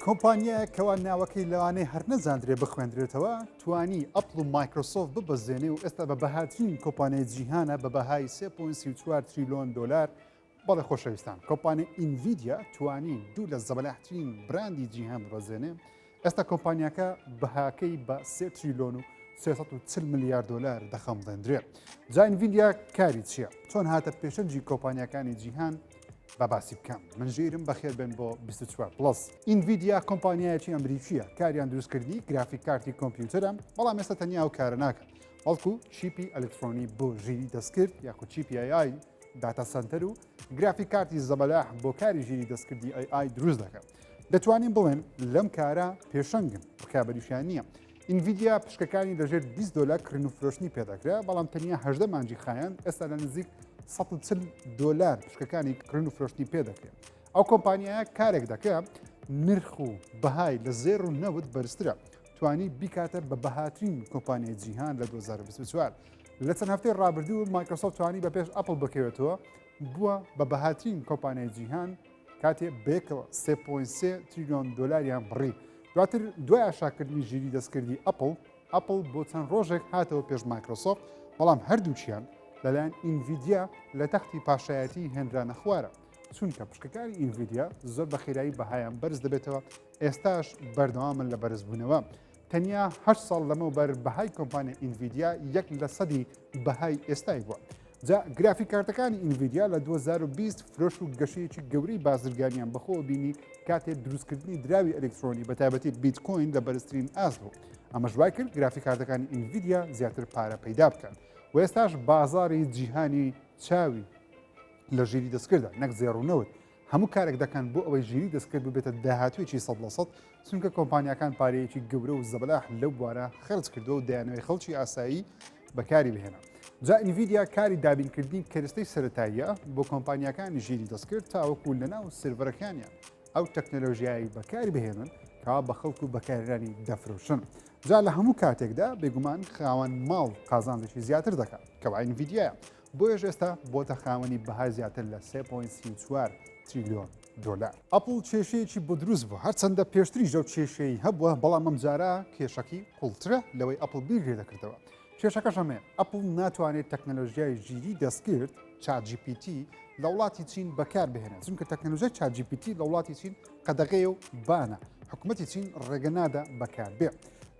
کۆمپانیایە کەوا ناوەکەی لەوانەیە هەر نەزانندرێ بخوێندرێتەوە توانی ئەپڵ و مایکرۆسۆفت ببەزێنێ و ئێستا بە بەهاترین کۆمپانیای جیهانە بە بەهای 3.34 تریلیۆن دلار. بەڵێ خۆشەویستان، کۆمپانی ئینڤیدیا توانی دوو لە زەبەلاحترین براندی جیهان ببەزێنێ. ئێستا کۆمپانیاکە بەهاکەی بە 3 تریلیۆن و 340 میلیارد دلار دەخەمدەندرێ. جا ئینڤیدیا کاری چییە؟ چۆن هاتە پێشەنجی کۆمپانیەکانی جیهان بە باسی بکەم. من ژیرم بەخێر بن بۆ 24+. ئینڤیدیا کۆمپانیایەکی ئەمریکیە، کاریان دروستکردی گرافیک کارتی کۆمپیوتەرە، بەڵام ئێستا تەنیا و کارە ناکەن، بەڵکو چیپی ئەلکترۆنی بۆ ژیری دەستکرد یاخود چیپی AI داتا سنتەر و گرافیک کارتی زەبەلاح بۆ کاری ژیری دەستکردی AI دروست دەکەن. دەتوانین بڵێن لەم کارە پێشەنگن، ڕکابەریشیان نییە. ئینڤیدیا پشکەکانی لەژێر 20 دلار کڕین و فرۆشتنی پێدەکرا، بەڵام تەنیا 18 مانجی خایەن ئێستا لە نزیک 140 دلار پشکەکانی کڕین و فرۆشتنی پێدەکرێت. ئەو کۆمپانیایە کارێک دەکات نرخ و بەهای لە 0.90 بەرزترە، توانی بیکاتە بە بەهاترین کۆمپانیای جیهان لە 2024. لە چەند هەفتەی ڕابردوو مایکرۆسۆفت توانی بە پێش ئەپڵ بکەوێتەوە بووە بە بەهاترین کۆمپانیای جیهان کاتێ بێکەوە 3.3 تریلیۆن دلاریان بڕی. دواتر دوای ئاشاکردنی ژیری دەستکردی ئەپڵ بۆ چەند ڕۆژێک هاتەوە پێش مایکرۆسۆفت، بەڵام هەردووچیان لەلایەن ئینڤیدیا لە تەختی پاشایەتی هێنرانە خوارە، چونکە پشکەکانی ئینڤیدیا زۆر بە خێرایی بەهایان بەرز دەبێتەوە. ئێستاش بەردەوامن لە بەرزبوونەوە. تەنیا 8 ساڵ لەمەوبەر بەهای کۆمپانیا ئینڤیدیا 1% بەهای ئێستای بووە. جا گرافیک کارتەکانی ئینڤیدیا لە 2020 فرۆش و گەشەیەکی گەورەی بازرگانیان بەخۆ بینی کاتێک دروستکردنی دراوی ئەلکترۆنی بە تایبەتی بیتکۆین لە بەرزترین ئاست بوو. ئەمەش وای کرد گرافیک کارتەکانی ئینڤیدیا زیاتر پارە پەیدا بکەن. و ئێستاش بازاری جیهانی چاوی لە ژیری دەستکردە، نەک زێڕوونەوت. هەموو کارێک دەکەن بۆ ئەوەی ژیری دەستکرد ببێتە داهاتوێکی 100%، چونکە کۆمپانیەکان پارەیەکی گەورە و زەبەلاح لەو بوارە خەرج کردو و دایانەوەی خەڵکی ئاسایی بەکاری بهێنا. جا ئینڤیدیا کاری دابینکردنی کەرەستەی سەرەتاییە بۆ کۆمپانیەکانی ژیری دەستکرد تاوەکو لەناو سرڤەرەکانیان ئەو تەکنۆلۆژیایی بەکاری بهێنن کەوا بە خەڵکو بەکارهێنانی دەفرۆشن. جا لە هەموو کاتێکدا بێگومان خاوەن ماڵ قازانجێکی زیاتر دەکات کەوا ئینڤیدیایە، بۆیەش ئێستا بۆتە خاوەنی بەهای زیاتر لە 3.34 تریلیۆن دلار. ئەپڵ کێشەیەکی بۆ دروست بوو، هەرچەندە پێشتریش ئەو کێشەی هەبووە، بەڵام ئەم جارە کێشەکی قوڵترە لەوەی ئەپڵ بیرێ دەکردەوە. کێشەکەش ئەمەیە، ئەپڵ ناتوانێت تەکنۆلۆژیای ژیری دەستکرد ChatGPT لە وڵاتی چین بەکار بهێنێت، چونکە تەکنۆلۆژیای ChatGPT لە وڵاتی چین قەدەغەیە و بانە، حکوومەتی چین ڕێگە نادا بەکار بێ.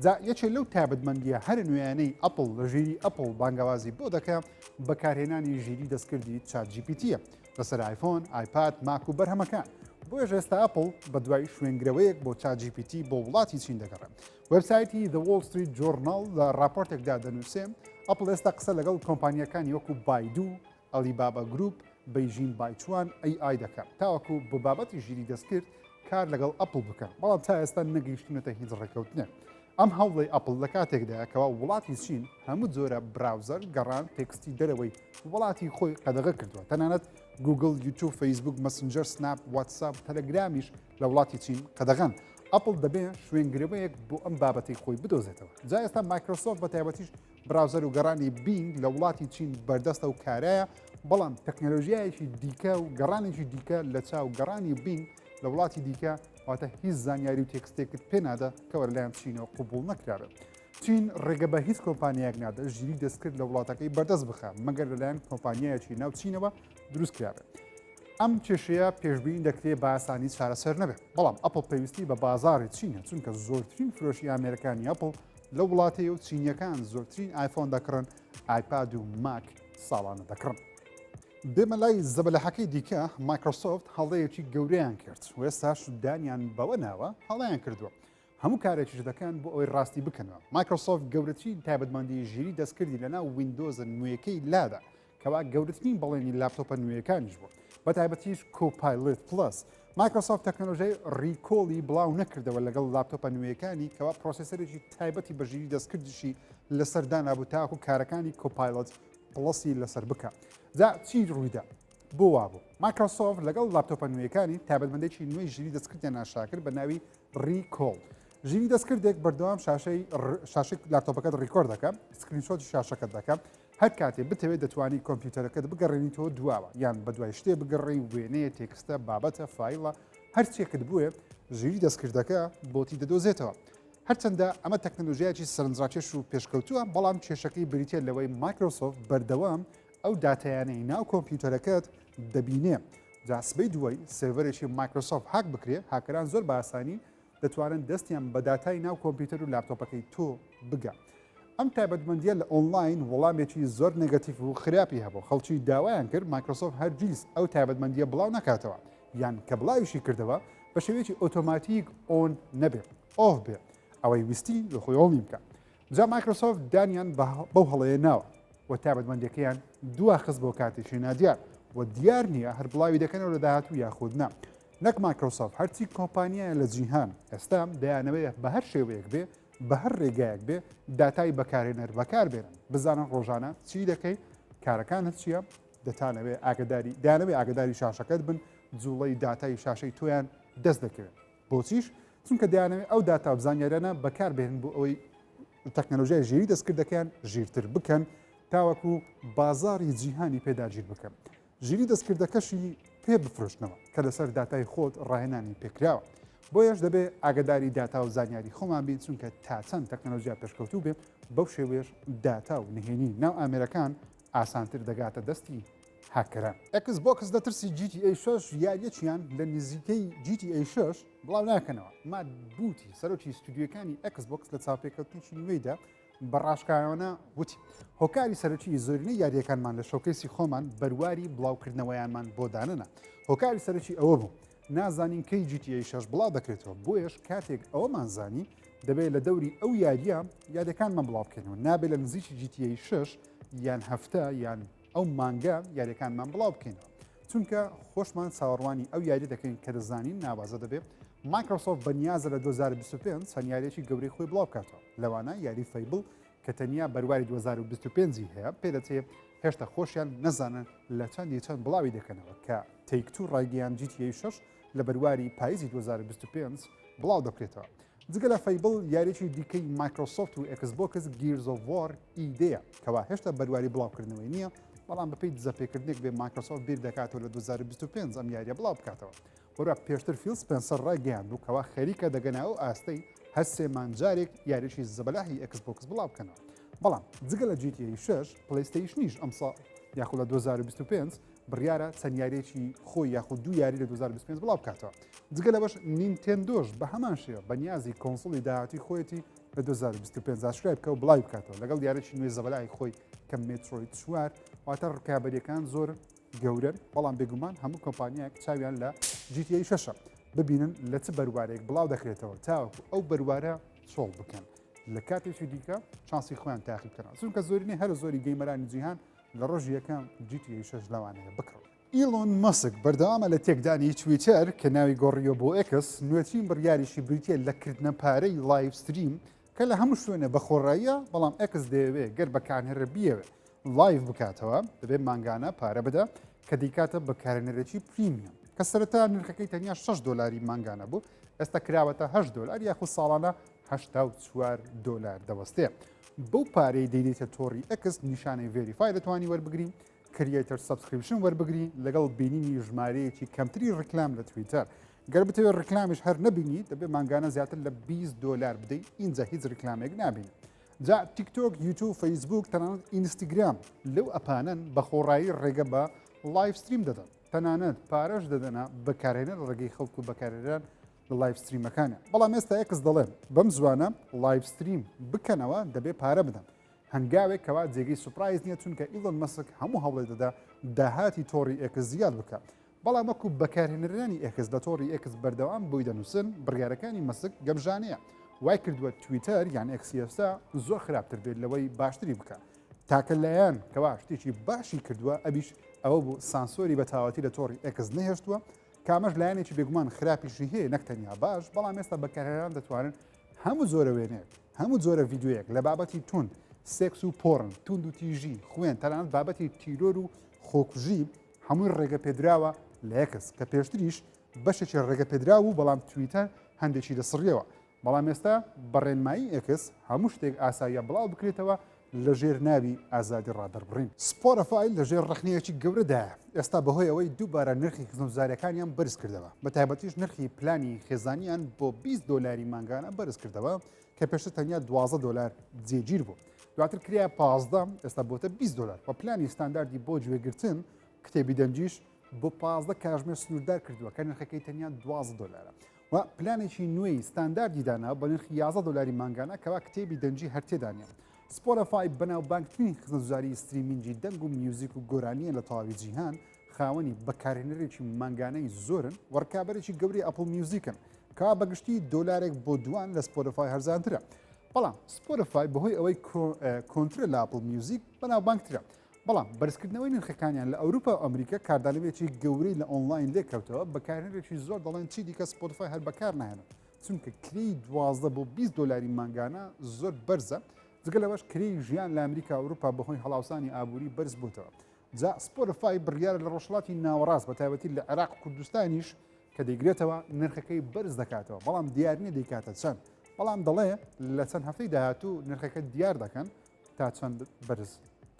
جا یەکێک لەو تایبەتمەندیە هەر نوێیانەی ئەپڵ لە ژیری ئەپڵ بانگەوازی بۆ دەکات بەکارهێنانی ژیری دەستکردی ChatGPTە لەسەر آیفۆن، آیپاد، ماک و بەرهەمەکان. بۆیە ئێستا ئەپڵ بە دوای شوێنگرەوەیەک بۆ ChatGPT بۆ وڵاتی چین دەگەڕێت. وەبسایتی The Wall Street Journal لە راپۆرتێکدا دەنووسێ ئەپڵ ئێستا قسە لەگەڵ کۆمپانیەکانی وەکو بایدو، ئەلیبابا گروپ، بەیژین بایچوان AI دەکات تاوەکو بۆ بابەتی ژیری دەستکرد کار لەگەڵ ئەپڵ بکەن، بەڵام تا ئێستا نەگەیشتونەتە هیچ ڕێکەوتنێک. ئەم هەوڵی ئەپڵ لە کاتێکدایە کەوا وڵاتی چین هەموو جۆرە براوزەر گەڕان تێکستی دەرەوەی وڵاتی خۆی قەدەغە کردووە، تەنانەت گوگل، یوتیوب، فەیسبوک، مەسنجەر، سناپ، واتساپ، تەلەگرامیش لە وڵاتی چین قەدەغەن. ئەپڵ دەبێ شوێنگرەوەیەک بۆ ئەم بابەتی خۆی بدۆزێتەوە. جا ئێستا مایکرۆسۆفت بە تایبەتیش براوزەر و گەڕانی بینگ لە وڵاتی چین بەردەستە و کارایە، بەڵام تەکنۆلۆژیایەکی دیکە و گەڕانێکی دیکە لە چاو گەڕانی بینگ لە وڵاتی دیکە واتە هیچ زانیاری و تێکستێکت پێ نادا کەوە لەلایەن چینەوە قوبوڵ نەکرابێت. چین ڕێگە بە هیچ کۆمپانیایەک نادا ژیری دەستکرد لە وڵاتەکەی بەردەست بخات مەگەر لەلایەن کۆمپانیایەکی ناو چینەوە دروست کرابێت. ئەم کێشەیە پێشبینی دەکرێت بە ئاسانی چارەسەر نەبێت، بەڵام ئەپڵ پێویستی بە بازاری چینە، چونکە زۆرترین فرۆشی ئامێرەکانی ئەپڵ لە وڵاتەیە و چینیەکان زۆرترین آیفۆن دەکڕن، آیپاد و ماک ساڵانە دەکڕن. بێمە لای زەبەلەحەکەی دیکە مایکرۆسۆفت هەڵەیەکی گەورەیان کرد و ئێستاش دانیان بەوە ناوە هەڵەیان کردووە هەموو کارێکیش دەکەن بۆ ئەوەی ڕاستی بکەنەوە. مایکرۆسۆفت گەورەترین تایبەتمەندی ژیری دەستکردی لەناو ویندۆزە نوێیەکەی لادا کەوا گەورەترین بەڵێنی لاپتۆپە نوێیەکانیش بوو، بە تایبەتیش کۆپایلۆت پلس. مایکرۆسۆفت تەکنۆلۆژیای ڕیکۆڵی بڵاو نەکردەوە لەگەڵ لاپتۆپە نوێیەکانی کەوا پرۆسێسەرێکی تایبەتی بە ژیری دەستکردیشی لەسەردانا بوو تاکو کارەکانی کۆپایلۆت پڵسی لەسەر بکە. جا چی ڕوویدا؟ بۆ وابوو مایکرۆسۆفت لەگەڵ لاپتۆپە نوێیەکانی تایبەتمەندێکی نوێی ژیری دەستکردیان ناشاکرد بە ناوی ڕیکۆڵ. ژیری دەستکردێک بەردەوام شاشەی لاپتۆپەکەت ڕیکۆرد دەکەم، سکرینشۆتی شاشەکەت دەکەم، هەر کاتێ بتەوێت دەتوانی کۆمپیوتەرەکەت بگەڕێنیتەوە دواوە، یان بە دوای شتێ بگەڕێی وێنەیە، تێکستە، بابەتە، فایلە، هەر چێکت بووێ ژیری دەستکردەکە بۆتی دەدۆزێتەوە. هەرچەندە ئەمە تەکنەلۆژیایکی سەرنجڕاکێش و پێشکەوتووە بەڵام کێشەکەی بریتە لەوەی مایکرۆسۆفت بەردەوام ئەو داتایانەی ناو کۆمپیوتەرەکەت دەبینێ. جاسبەی دووەی سێڤەرێکی مایکرۆسۆفت هاک بکرێ هاکەران زۆر بە ئاسانی دەتوانن دەستیان بە داتای ناو کۆمپیوتەر و لاپتۆپەکەی تۆ بگە. ئەم تایبەتمەندیە لە ئۆنلاین وەڵامێکی زۆر نێگەتیڤ و خراپی هەبوو. خەڵکی داوایان کرد مایکرۆسۆفت هەرگیز ئەو تایبەتمەندیە بڵاو نکاتەوە یان کە بڵاویشی کردەوە بە شێوەیەکی ئۆتۆماتیک ئۆن نەبێت ئۆف بێت ئەوەی ویستی لە خۆی ئۆڵی بکە. جا مایکرۆسۆفت دانیان بەو هەڵەیە ناوە و تایبەتمەندیەکەیان دواخست بۆ کاتێکی نادیار و دیار نییە هەر بڵاوی دەکەنەوە لە داهاتوو یاخود نا. نەک مایکرۆسۆفت هەرچی کۆمپانیایە لە جیهان ئێستا دەیانەوەیە بە هەر شێوەیەک بێ بە هەر ڕێگایەک بێ داتای بەکارهێنەر بەکاربێنن بزانن ڕۆژانە چی دەکەی کارەکانت چییە دەتانەوێت دایانەوێت ئاگداری شاشەکەت بن جوڵەی داتای شاشەی تۆیان دەست دەکەوێت. بۆچیش؟ چونکە دەیانەوێت ئەو داتا بزانیارانە بەکاربێنن بۆ ئەوەی تەکنەلۆژیای ژیری دەستکردەکەیان ژیرتر بکەن تاوەکو بازاری جیهانی پێداگیر بکەن. ژیری دەستکردەکەشی پێ بفرۆشتنەوە کە لەسەر داتای خۆت ڕاهێنانی پێکراوە. بۆیەش دەبێت ئاگداری داتا و زانیاری خۆمان بین چونکە تا چەند تەکنەلۆژیا پێشکەوتوو بێ بەو شێوێش داتا و نهێنی ناو ئامێرەکان ئاسانتر دەگاتە دەستی هاکەران. Xbox دەترسی GTA 6 یاریەکیان لە نزیکەی GTA 6 بڵاو ناکەنەوە. مات بوتی سەرۆکی ستودیۆکانی Xbox لە چاوپێکەوتنیی نوێیدا بەڕاشکایانە وتی هۆکاری سەرۆکی زۆرینەی یاریەکانمان لە شۆکەیسی خۆمان بەرواری بڵاوکردنەوەیانمان بۆ دانەنا. هۆکاری سەرۆکی ئەوە بوو نازانین کەی GTA 6 بڵاو دەکرێتەوە بۆیەش کاتێک ئەوەمان زانی دەبێت لە دەوری ئەو یاریە یاریەکانمان بڵاو بکەنەوە نابێت لە نزیکی GTA 6 یان هەفتە یان ئەو مانگە یاریەکانمان بڵاو بکەینەوە چونکە خۆشمان چاوەڕوانی ئەو یاری دەکەین کە دەزانین ناوازە دەبێت مایکرۆسۆفت بەنیازە لە 2025 چەندیارێکی گەورەی خۆی بڵاو بکاتەوە لەوانە یاری فەیبڵ کە تەنیا بەرواری 2025 هەیە پێدەچێت هێشتا خۆشیان نەزانن لە چەند بڵاوی دەکەنەوە کە تەیکتو ڕایگەیان GTA 6 لە بەرواری پاییزی 2025 بڵاو دەکرێتەوە. جگە لە فەیبڵ یاریی دیکەی مایکرۆسۆفت و Xbox Gears of War ئیدەیە کەوا هێشتا بەرواری بڵاوکردنەوەی نییە بەڵام بەپی دزەپێکردنێک بێ مایکرۆسۆفت بیر دەکاتەوە لە 2025 ئەم یاریە بڵاو بکاتەوە. وەرە پێشتر فیل سپێنسەر ڕایگەیان بوو کەوا خەریکە دەگەناوە ئاستەی هەر سێمانجارێک یاریشی زەبەلاهی Xbox بڵاو بکەنەوە. بەڵام جگە لە GTA 6 پلیستیشنیش ئەمساڵ یاخود لە 2025 بڕیارە چەند یاریێکی خۆی یاخود دوو یاری لە 2025 بڵاو بکاتەوە. جگە لەوەش نینتێندۆش بە هەمان شێوە بەنیازی کۆنسڵی داهاتی خۆیەتی لە 2025 ئاشکرای بکە و بڵاوی بکاتەوە لەگەڵ یاریی نوێ زەبەلای خۆی کە مێترۆید 4 واتە ڕکابەریەکان زۆر گەورن بەڵام بێگومان هەموو کۆمپانیایەک چاویان لە GTA 6 ببینن لە چ بەروارێک بڵاو دەکرێتەوە تاوەکو ئەو بەروارە چۆڵ بکەن لە کاتێکی دیکە چانسی خۆیان تاقیبکەن چونکە زۆرینەی هەر زۆری گەیمەرانی جیهان لە ڕۆژی یەکەم GTA 6 لەوانەیە بکڕن. ئیلۆن مەسک بەردەوامە لە تێکدانی تویتەر کە ناوی گۆڕیۆ بۆ ئێکس نوێترین بڕیاریشی بریتە لە کردنە پارەی لایڤ ستریم کە لە هەموو شوێنە بەخۆڕاییە بەڵام ئێکس دەیەوێت گەر بەکارهێنەر بیەوێت لایڤ بکاتەوە دەبێت ماگانە پارە بدە کە دیکاتە بەکارهێنەرێکی پریمیەم کە سەرەتا نرخەکەی تەنیا 6 دلاری ماگانە بوو ئێستا کراوەتە 8 دلار یاخود ساڵانە 84 دلار دەوەستێ. بەو پارەی دەیدێتە تۆڕی ئەکس نیشانەی ڤێریفای دەتوانی وەربگری کریێتەر سبسکریپشن وەربگری لەگەڵ بینینی ژمارەیەکی کەمتری ڕکلام لە تویتەر گەر بتەوێت ڕکلامیش هەر نەبینی دەبێت ماگانە زیاتر لە 20 دلار بدەیت اینجا هیچ ڕکلامێک نابینی. جا تیکتۆک یوتیوب فەیسبوک تەنانەت ئینستاگرام لەو ئەپانن بە خۆڕایی ڕێگە بە لایڤ ستریم دەدەن تەنانەت پارەش دەدەنا بەکارهێنەر ڕێگەی خەڵکو و بەکارهێنەران لە لایڤ ستریمەکانە بەڵام ئێستا ئەکس دەڵێن بەم زوانە لایڤ ستریم بکەنەوە دەبێت پارە بدەن هەنگاوێک کەوا جێگەی سوپرایز نییە چونکە ئیلۆن مەسک هەموو هەوڵێ دەدا داهاتی تۆڕی ئێکس زیاد بکات بەڵام وەکو بەکارهێنەرانی ئێکس لە تۆڕی ئێکس بەردەوام بۆی دەنووسن بڕیارەکانی مەسک گەمژانەیە وای کردووە تویتەر یان ئەکسی ئێستا زۆر خراپتر بێت لەوەی باشتری بکە تاکە لایەن کەوا شتێکی باشی کردووە ئەبیش ئەوە بوو سانسۆری بە تاواتی لە تۆڕی ئێکس نەهێشتووە کامەش لایەنێکی بێگومان خراپیشی هەیە نەکتەنیا باش بەڵام ئێستا بەکارهێنەران دەتوانن هەموو زۆرە وێنێک هەموو جۆرە ڤیددیوەیەک لە بابەتی تون سێکس و پۆڕن توند و تیژی خوێن تەنانەت بابەتی تیرۆر و خۆکوژی هەمووی ڕێگە پێدراوە لە ئێکس کە پێشتریش بەشێکی ڕێگە پێدرا و بەڵام تویتەر هەندێکی دەسڕیەوە بەڵام ئێستا بەڕێنمایی ئێکس هەموو شتێک ئاساییە بڵاو بکرێتەوە لەژێر ناوی ئازادی ڕادەربڕین. سپۆرەفای لەژێر ڕخنەیەکی گەورەدایە. ئێستا بەهۆی ئەوەی دووبارە نرخی خزمەتگوزاریەکانیان بەرز کردەوە. بە تایبەتیش نرخی پلانی خێزانیان بۆ 20 دلاری مانگانە بەرز کردەوە کە پێشتر تەنیا 12 دلار جێگیر بوو. دواتر کریا 15 ئێستا بۆتە 20 دلار. بە پلانی ستانداردی بۆ گوێگرتن کتێبی دەنجیش بۆ 15 کاتژمێر سنووردار کردووە کە نرخەکەی تەنیا 12 دلارە. و پلانێکی نوێی ستانداردی دانا بە نرخی 11 دلاری مانگانە کەوا کتێبی دەنجی هەرتێدانە. سپۆرەفای بەناوبانگترین خزمەتگوزاری ستریمینگی دەنگ و میوزیک و گۆرانیە لە تەواوی جیهان خاوەنی بەکارهێنەرێکی مانگانەی زۆرن وەرکابەرێکی گەوری ئەپڵ میوزیکن کەوا بەگشتی دۆلارێک بۆ دوان لە سپۆرەفای هەرزانترە. بەڵام سپۆرەفای بەهۆی ئەوەی کۆنترە لە ئەپڵ میوزیک بەناوبانگترە. بەڵام بەرزکردنەوەی نرخەکانیان لە ئەوروپا و ئەمریکا کاردانەوێکی گەورەی لە ئۆنلاین لێکەوتەوە بەکارهێنەرێکی زۆر دەڵێن چی دیکە سپۆرەفای هەر بەکار نهێنن چونکە کری 12 بۆ 20 دلاری مانگانە زۆر بەرزە. جگە لەوەش کری ژیان لە ئەمریکا ئەوروپا بەهۆی هەڵاوسانی ئابووری بەرز بووتەوە. جا سپۆرەفای بڕیارە لە ڕۆژهەڵاتی ناوەڕاست بە تایبەتی لە عێراق و کوردستانیش کە دەیگرێتەوە نرخەکەی بەرز دەکاتەوە بەڵام دیارنی دەیکاتە چەند. بەڵام دەڵێ لە چەند هەفتەی داهاتوو نرخەکە دیار دەکەن تا چەند بەرز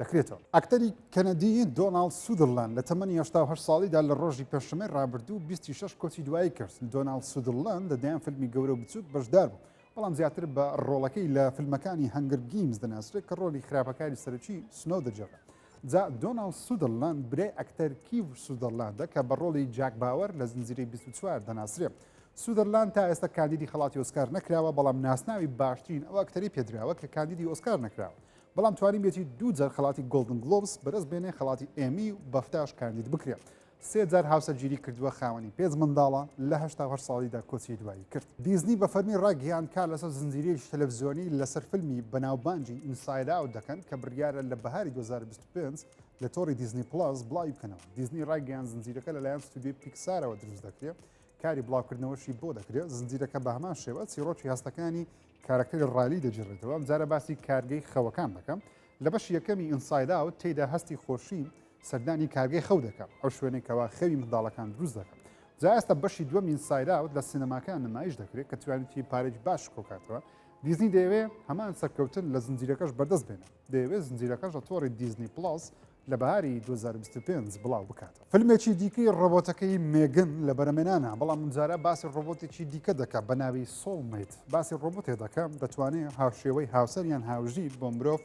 دەکرێتەوە. ئەکتەری کەنەدی دۆناڵد سودرلاند لە تەمەنی 88 ساڵیدا لە ڕۆژی پێشەمەی ڕابردوو 26 کۆچی دوایی کرد. دۆناڵد سودرلاند لەدایان فیلمی گەورە بچووک بەشدار بوو. بەڵام زیاتر بە ڕۆڵەکەی لە فیلمەکانی هەنگر گیمز دەناسرێت کە ڕۆلی خراپەکاری سەرەکی سنۆ دەجێڕێت. جا دۆناڵد سودرلاند برای ئەکتەر کیڤ سودرلاندە کە بە ڕۆڵی جاک باوەر لە زنجیرەی 24 دەناسرێت. سودرلاند تا ئێستا کاندیدی خەڵاتی ئۆسکار نەکراوە بەڵام ناسناوی باشترین ئەو ئەکتەری پێدراوە کە کاندیدی ئۆسکار نەکراوە. بەڵام توانین بێتی دوو جار خەڵاتی گۆڵدن گلۆبس بەرز بێنێ خەڵاتی ئێمی و بەفتاش کاندید بکرێت. سێ جار هاوسەرگیری کردووە خاوەنی پێز منداڵە لە 88 ساڵیدا کۆچی دوایی کرد. دیزنی بە فەرمی ڕاگەیان کا لەسەر زنجیرەیەکی تەلەڤیزیۆنی لەسەر فیلمی بەناوبانجی ئینساید ئاوت دەکەن کە بڕیارە لە بەهاری 2025 لە تۆڕی دیزنی پلاس بڵاوی بکەنەوە. دیزنی ڕاگەیان زنجیرەکە لەلایەن ستودیۆی پیکسارەوە دروست دەکرێت کاری بڵاوکردنەوەشی بۆ دەکرێت. زنجیرەکە بە هەمان شێوە چیرۆکی هەستەکانی کارکتەری ڕالی دەجێڕێتەوە. جارە باسی کارگەی خەوەکان دەکەم. لە بەش یەکەمی ئینساید ئاوت تێیدا هەستی خۆشی سەردانی کارگەی خەو دەکەم ئەو شوێنێکەوە خەوی منداڵەکان دروست دەکەم. جا ئێستا بەشی دووەم ئینساید ئاوت لە سینەماکان نمایش دەکرێت کە توانێتی پارێک باش کۆکاتەوە. دیزنی دەیەوێت هەمان سەرکەوتن لە زنجیرەکەش بەردەست بێنێت. دەیەوێت زنجیرەکەش لە تۆڕی دیزنی پلاس لە بەهاری 2025 بڵاو بکاتەوە. فیلمێکی دیکەی ڕۆبۆتەکەی مێگن لە بەرەمێنانە بەڵام منجارە باسی ڕۆبۆتێکی دیکە دەکات بە ناوی سۆڵمیت. باسی ڕۆبۆتێ دەکەم دەتوانێت هاوشێوەی هاوسەریان هاوژی بۆ مرۆڤ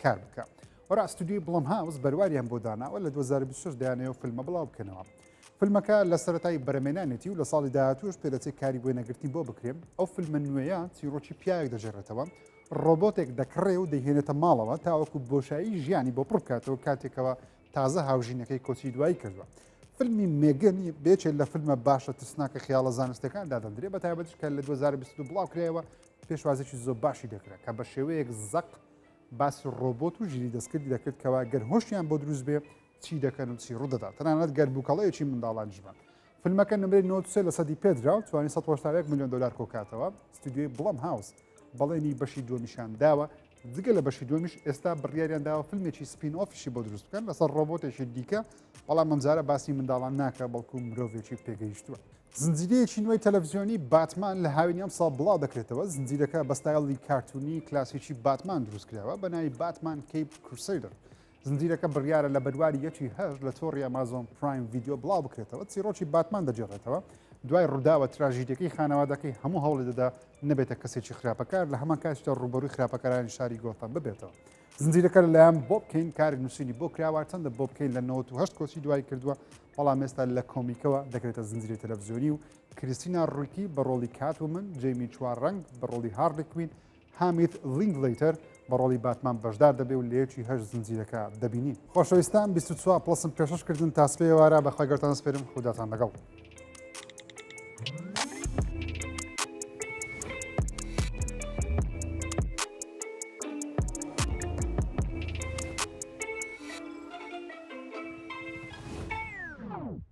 کار بکات. وەرا ستودیۆی بڵم هاوس بەرواریان بۆ داناوە لە 2026 دایانەوە فیلمە بڵاو بکەنەوە. فیلمەکە لە سەرەتای بەرەمێنانێتی و لە ساڵی داهاتووش پێدەچێت کاری بۆی نەگرتی بۆ بکرێن. ئەو فیلمە نوێیە چیرۆکی پیاوێک دەژێڕێتەوە ڕۆبۆتێک دەکڕێ و دەیهێنێتە ماڵەوە تاوەکو بۆشایی ژیانی بۆ پڕ بکاتەوە کاتێکەوە تازە هاوژینەکەی کۆچی دوایی کردووە. فیلمی مێگن بێچێت لە فیلمە باشە ترسناکە خیاڵە زانستەکان دادەندرێت بە تایبەتش کە لە 2022 بڵاو کرایەوە پێشوازێکی زۆر باشی دەکرێت کە بە شێوەیەک زەق باسی ڕۆبۆت و ژیری دەستکردی دەکرد کەوا گەر هۆشیان بۆ دروست بێ چی دەکەن و چی ڕوودەدات تەنانەت گەربووکەڵەیەکی منداڵانیشمان. فیلمەکە نمرەی 93 لە سەدی پێدرا و توانی 181 میلیۆن دلار کۆکاتەوە. ستودیۆی بڵم هاوس بەڵێنی بەشی دووەمیشان داوە. جگە لە بەشی دووەمیش ئێستا بڕیاریان داوە فیلمێکی سپین ئۆفیشی بۆ دروست بکەن لەسەر ڕۆبۆتێکی دیکە بەڵام ئەمجارە باسی منداڵان ناکە بەڵکو مرۆڤێکی پێگەیشتووە. زنجیرەیەکی نوێی تەلەڤیزیۆنی باتمان لە هاوینی ئەم ساڵ بڵاو دەکرێتەوە. زنجیرەکە بە ستایڵی کارتونی کلاسیکی باتمان دروست کراوە بە ناوی باتمان کیپ کروسیدر. زنجیرەکە بڕیارە لە بەرواری یەکی هەژ لە تۆڕی ئەمازۆن پرایم ڤیدیۆ بڵاو بکرێتەوە. چیرۆکی باتمان دەجێڕێتەوە دوای ڕووداوە تراژیدەکەی خانەوادەکەی هەموو هەوڵی دەدا نەبێتە کەسێکی خراپەکار لە هەمان کاتیشدا ڕوبەڕووی خراپەکارانی شاری گۆتەم ببێتەوە. زنجیرەکە لەلایەن بۆب کەین کاری نووسینی بۆ کراوە چەندە بۆب کەین لە 98 کۆچی دوای کردووە بەڵام ئێستا لە کۆمیکەوە دەکرێتە زنجیرەی تەلەڤیزیۆنی و کریستینا ڕوویکی بە ڕۆڵی کاتومن، جەیمی چوارڕەنگ بە ڕۆڵی هارلی کوین، هامیت لینگلیتەر بە ڕۆڵی باتمان بەشدار دەبێ و لە یەکی هەژ زنجیرەکە دەبینین. خۆشەویستان 24 پلسم پێشەش کردن تاسپێ وارە بەخوای گەورتان سپێرم خوداتان لەگەڵ.